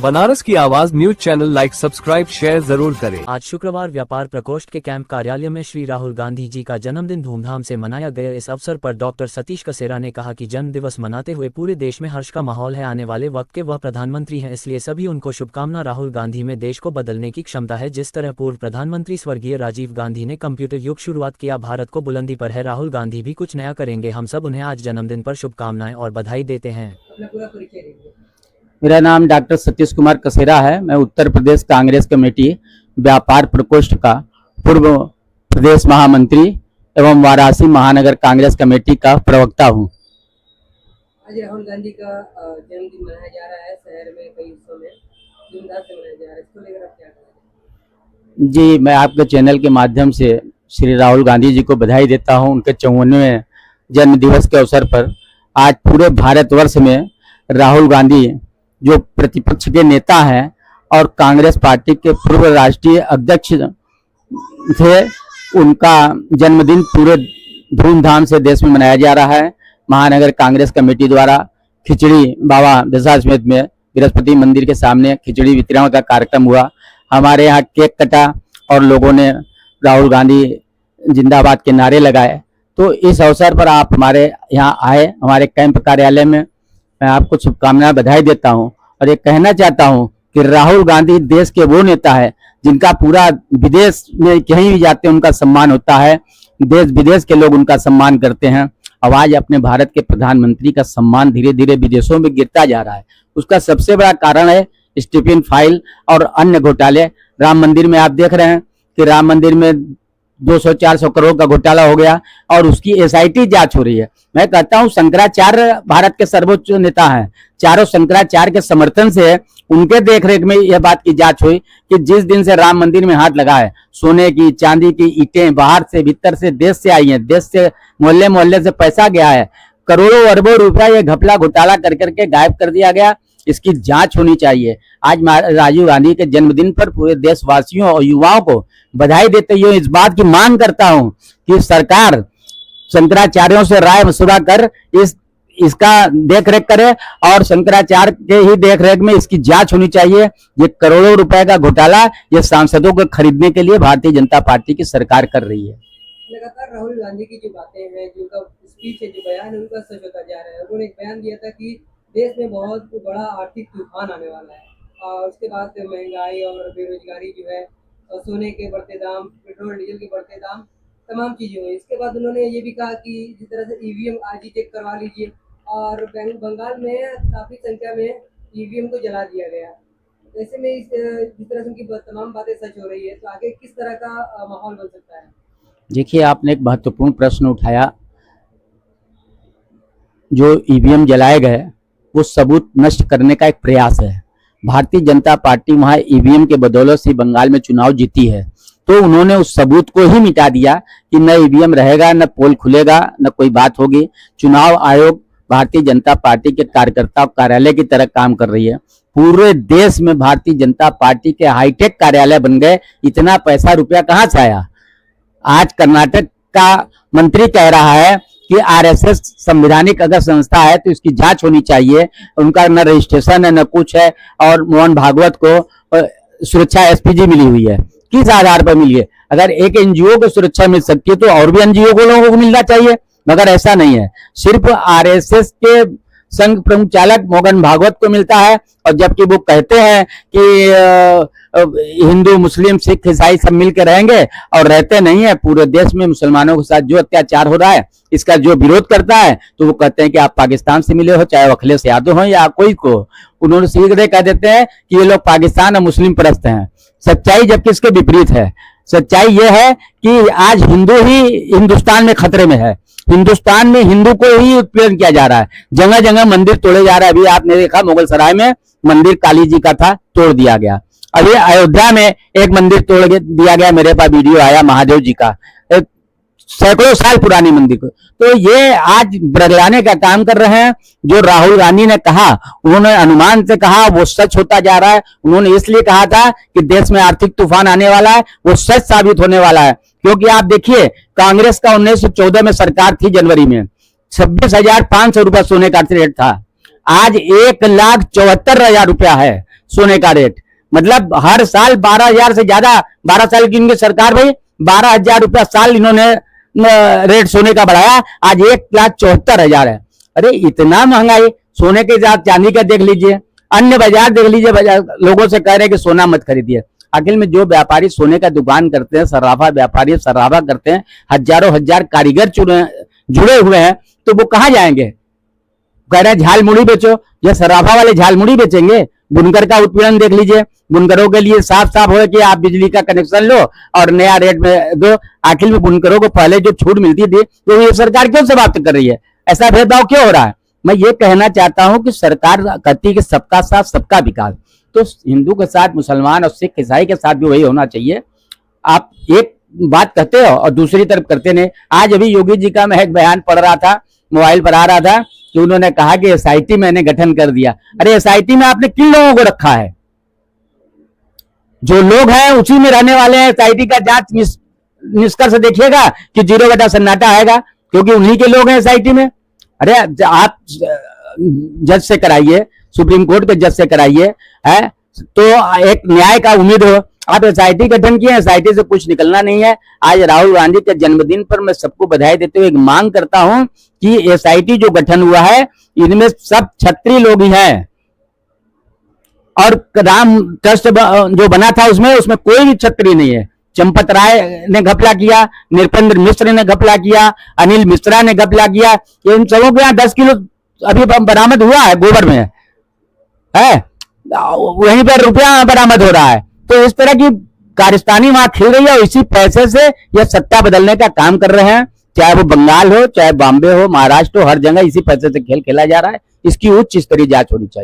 बनारस की आवाज news channel like subscribe share जरूर करें। आज शुक्रवार व्यापार प्रकोष्ठ के कैंप कार्यालय में श्री राहुल गांधी जी का जन्मदिन धूमधाम से मनाया गया। इस अवसर पर डॉक्टर सतीश कसेरा ने कहा कि जन्म दिवस मनाते हुए पूरे देश में हर्ष का माहौल है। आने वाले वक्त के वह प्रधानमंत्री हैं, इसलिए सभी उनको शुभकामना। राहुल गांधी में देश को बदलने की क्षमता है। जिस तरह पूर्व प्रधानमंत्री स्वर्गीय राजीव गांधी ने कंप्यूटर युग शुरुआत किया, भारत को बुलंदी पर है। राहुल गांधी भी कुछ नया करेंगे। हम सब उन्हें आज जन्मदिन पर शुभकामनाएं और बधाई देते हैं। मेरा नाम डॉक्टर सतीश कुमार कसेरा है। मैं उत्तर प्रदेश कांग्रेस कमेटी व्यापार प्रकोष्ठ का पूर्व प्रदेश महामंत्री एवं वाराणसी महानगर कांग्रेस कमेटी का प्रवक्ता हूं। आज राहुल गांधी का जन्मदिन मनाया जा रहा है। शहर में कई हिस्सों में धूमधाम से मनाया जा रहा है। इसको लेकर आप क्या कहेंगे? जी, मैं आपके चैनल के माध्यम से श्री राहुल गांधी जी को बधाई देता हूं। उनके 54वें जन्म दिवस के अवसर पर आज पूरे भारतवर्ष में राहुल गांधी जो प्रतिपक्ष के नेता हैं और कांग्रेस पार्टी के पूर्व राष्ट्रीय अध्यक्ष थे, उनका जन्मदिन पूरे धूमधाम से देश में मनाया जा रहा है। महानगर कांग्रेस कमेटी द्वारा खिचड़ी बाबा दशाश्वमेध में बृहस्पति मंदिर के सामने खिचड़ी वितरण का कार्यक्रम हुआ। हमारे यहाँ केक कटा और लोगों ने राहुल गांधी जिंदाबाद के नारे लगाए। तो इस अवसर पर आप हमारे यहाँ आए, हमारे कैंप कार्यालय में, मैं आपको शुभकामनाएं बधाई देता हूं और ये कहना चाहता हूं कि राहुल गांधी देश के वो नेता है जिनका पूरा विदेश में कहीं भी जाते हैं उनका सम्मान होता है। देश विदेश के लोग उनका सम्मान करते हैं। अब आज अपने भारत के प्रधानमंत्री का सम्मान धीरे धीरे विदेशों में गिरता जा रहा है। उसका सबसे बड़ा कारण है स्टीफन फाइल और अन्य घोटाले। राम मंदिर में आप देख रहे हैं कि राम मंदिर में 200-400 करोड़ का घोटाला हो गया और उसकी SIT जांच हो रही है। मैं कहता हूं शंकराचार्य भारत के सर्वोच्च नेता हैं। चारों शंकराचार्य के समर्थन से उनके देखरेख में यह बात की जांच हुई कि जिस दिन से राम मंदिर में हाथ लगा है, सोने की चांदी की ईंटें बाहर से भीतर से देश से आई हैं, देश से मोहल्ले मोहल्ले से पैसा गया है, करोड़ों अरबों रुपया ये घपला घोटाला कर करके गायब कर दिया गया। इसकी जांच होनी चाहिए। आज राजीव गांधी के जन्मदिन पर पूरे देशवासियों और युवाओं को बधाई देते हुए इस बात की मांग करता हूं कि सरकार शंकराचार्यों से राय मशुरा कर इसका देखरेख करे और शंकराचार्य के ही देखरेख में इसकी जांच होनी चाहिए। ये करोड़ों रुपए का घोटाला ये सांसदों को खरीदने के लिए भारतीय जनता पार्टी की सरकार कर रही है। लगातार राहुल गांधी की जो बातें हैं, जो उनका स्पीच है, जो बयान है, उनका सच होता जा रहा है। उन्होंने एक बयान दिया था कि देश में बहुत बड़ा आर्थिक तूफान आने वाला है और उसके बाद महंगाई और बेरोजगारी जो है, सोने के बढ़ते दाम, पेट्रोल डीजल के बढ़ते दाम, तमाम चीजें हुई। इसके बाद उन्होंने ये भी कहा कि जिस तरह से EVM आज ही चेक करवा लीजिए और बंगाल में काफी संख्या में EVM को जला दिया गया। ऐसे में जिस तरह से उनकी तमाम बातें सच हो रही है, तो आगे किस तरह का माहौल बन सकता है? देखिए, आपने एक महत्वपूर्ण प्रश्न उठाया। जो EVM जलाए गए वो सबूत नष्ट करने का एक प्रयास है। भारतीय जनता पार्टी वहां EVM के बदौलत से बंगाल में चुनाव जीती है, तो उन्होंने उस सबूत को ही मिटा दिया कि न EVM रहेगा, न पोल खुलेगा, न कोई बात होगी। चुनाव आयोग भारतीय जनता पार्टी के कार्यकर्ता कार्यालय की तरह काम कर रही है। पूरे देश में भारतीय जनता पार्टी के हाईटेक कार्यालय बन गए। इतना पैसा रुपया कहाँ से आया? आज कर्नाटक का मंत्री कह रहा है कि RSS संवैधानिक अगर संस्था है तो इसकी जांच होनी चाहिए। उनका न रजिस्ट्रेशन है न कुछ है और मोहन भागवत को सुरक्षा SPG मिली हुई है। किस आधार पर मिली है? अगर एक NGO को सुरक्षा मिल सकती है तो और भी NGO को लोगों को मिलना चाहिए, मगर ऐसा नहीं है। सिर्फ RSS के संघ प्रमुख चालक मोहन भागवत को मिलता है और जबकि वो कहते हैं कि हिंदू मुस्लिम सिख ईसाई सब मिलकर रहेंगे और रहते नहीं है। पूरे देश में मुसलमानों के साथ जो अत्याचार हो रहा है इसका जो विरोध करता है तो वो कहते हैं कि आप पाकिस्तान से मिले हो, चाहे अखिलेश यादव हो या कोई को। उन्होंने सीधे कह देते हैं कि ये लोग पाकिस्तान और मुस्लिम परस्त हैं। सच्चाई जबकि इसके विपरीत है। सच्चाई यह है कि आज हिंदू ही हिंदुस्तान में खतरे में है। हिंदुस्तान में हिंदू को ही उत्पीड़न किया जा रहा है। जगह जगह मंदिर तोड़े जा रहा है। अभी आपने देखा मुगल सराय में मंदिर काली जी का था, तोड़ दिया गया। अभी अयोध्या में एक मंदिर तोड़ दिया गया, मेरे पास वीडियो आया महादेव जी का, सैकड़ों साल पुरानी मंदिर को। तो ये आज बरगलाने का काम कर रहे हैं। जो राहुल गांधी ने कहा, उन्होंने अनुमान से कहा, वो सच होता जा रहा है। उन्होंने इसलिए कहा था कि देश में आर्थिक तूफान आने वाला है, वो सच साबित होने वाला है। क्योंकि आप देखिए, कांग्रेस का 1914 में सरकार थी, जनवरी में 26,500 रुपया सोने का रेट था। आज 1,74,000 रुपया है सोने का रेट। मतलब हर साल 12,000 से ज्यादा, 12 साल की इनकी सरकार भाई, 12,000 रुपया साल इन्होंने रेट सोने का बढ़ाया। आज 1,74,000 है। अरे इतना महंगाई, सोने के साथ चांदी का देख लीजिए, अन्य बाजार देख लीजिए, बाजार लोगों से कह रहे हैं कि सोना मत खरीदिए। आखिर में जो व्यापारी सोने का दुकान करते हैं, सर्राफा व्यापारी सर्राफा करते हैं, हजारों हजार कारीगर जुड़े हुए हैं, तो वो कहाँ जाएंगे? कह रहे हैं झाल मुड़ी बेचो, ये सर्राफा वाले झाल मुड़ी बेचेंगे? बुनकर का उत्पीड़न देख लीजिए, बुनकरों के लिए साफ साफ हो कि आप बिजली का कनेक्शन लो और नया रेट में दो। आखिर में बुनकरों को पहले जो छूट मिलती थी तो ये सरकार क्यों समाप्त कर रही है? ऐसा भेदभाव क्यों हो रहा है? मैं ये कहना चाहता हूं कि सरकार कहती है कि सबका साथ सबका विकास, तो हिंदू के साथ मुसलमान और सिख ईसाई के साथ भी वही होना चाहिए। आप एक बात कहते हो और दूसरी तरफ करते नहीं। आज अभी योगी जी का मैं एक बयान पढ़ रहा था, मोबाइल पर आ रहा था कि उन्होंने कहा कि एसआईटी मैंने गठन कर दिया। अरे एसआईटी में आपने किन लोगों को रखा है? जो लोग हैं उसी में रहने वाले हैं। एसआईटी का जांच निष्कर्ष देखिएगा कि 0 सन्नाटा आएगा, क्योंकि उन्हीं के लोग हैं एसआईटी में। अरे आप जज से कराइए, सुप्रीम कोर्ट के जज से कराइए, है तो एक न्याय का उम्मीद हो। आप एसआईटी गठन किए, एसआईटी से कुछ निकलना नहीं है। आज राहुल गांधी के जन्मदिन पर मैं सबको बधाई देते हुए एक मांग करता हूं कि एसआईटी जो गठन हुआ है इनमें सब क्षत्रिय लोग ही हैं, और राम ट्रस्ट जो बना था उसमें कोई भी क्षत्रिय नहीं है। चंपत राय ने घपला किया, नृपेंद्र मिश्र ने घपला किया, अनिल मिश्रा ने घपला किया। इन सबों के यहाँ 10 किलो अभी बरामद हुआ है गोबर में, है वहीं पर रुपया बरामद हो रहा है। तो इस तरह की कारस्तानी वहां खिल रही है और इसी पैसे से यह सत्ता बदलने का काम कर रहे हैं। चाहे वो बंगाल हो, चाहे बॉम्बे हो, महाराष्ट्र हो, हर जगह इसी पैसे से खेल खेला जा रहा है। इसकी उच्च स्तरीय जांच होनी चाहिए।